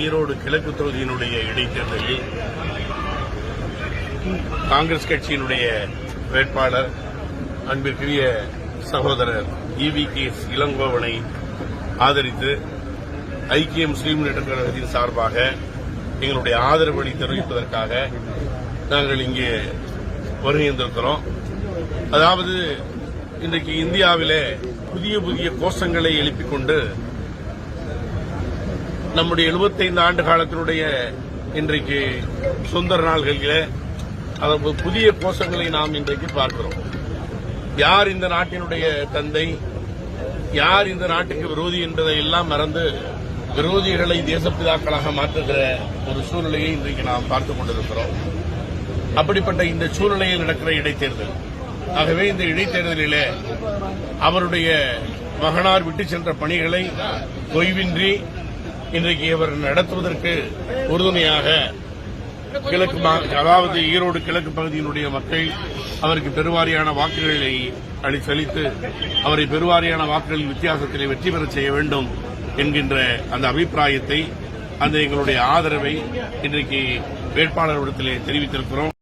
ஈரோடு கிழக்கு தொகுதியினுடைய இடைத்தேர்தலில் காங்கிரஸ் கட்சியினுடைய வேட்பாளர் அன்பிற்குரிய சகோதரர் EVKS இளங்கோவனை ஆதரித்து ஐக்கிய முஸ்லீம் முன்னேற்றக் கழகத்தின் சார்பாக எங்களுடைய ஆதரவை தெரிவிப்பதற்காக நாங்கள் இங்கே வருகின்றோம். அதாவது இன்றைக்கு இந்தியாவிலே புதிய புதிய கோஷங்களை எழுப்பிக் கொண்டு நம்முடைய 75 ஆண்டு காலத்தினுடைய இன்றைக்கு சுதந்திர நாள்களிலே புதிய கோஷங்களை நாம் இன்றைக்கு பார்க்கிறோம். யார் இந்த நாட்டினுடைய தந்தை, யார் இந்த நாட்டுக்கு விரோதி என்பதை எல்லாம் மறந்து விரோதிகளை தேசப்பிதாக்களாக மாற்றுகிற ஒரு சூழ்நிலையை இன்றைக்கு நாம் பார்த்துக் கொண்டிருக்கிறோம். அப்படிப்பட்ட இந்த சூழ்நிலையில் நடக்கிற இடைத்தேர்தல். ஆகவே இந்த இடைத்தேர்தலிலே அவருடைய மகனார் விட்டு சென்ற பணிகளை தொய்வின்றி இன்றைக்கு அவர் நடத்துவதற்கு உறுதுணையாக அதாவது ஈரோடு கிழக்கு பகுதியினுடைய மக்கள் அவருக்கு பெருவாரியான வாக்குகளை அளித்து அவரை பெருவாரியான வாக்குகளின் வித்தியாசத்திலே வெற்றி பெறச் செய்ய வேண்டும் என்கின்ற அந்த அபிப்பிராயத்தை, அந்த எங்களுடைய ஆதரவை இன்றைக்கு வேட்பாளர்களிடத்திலே தெரிவித்திருக்கிறோம்.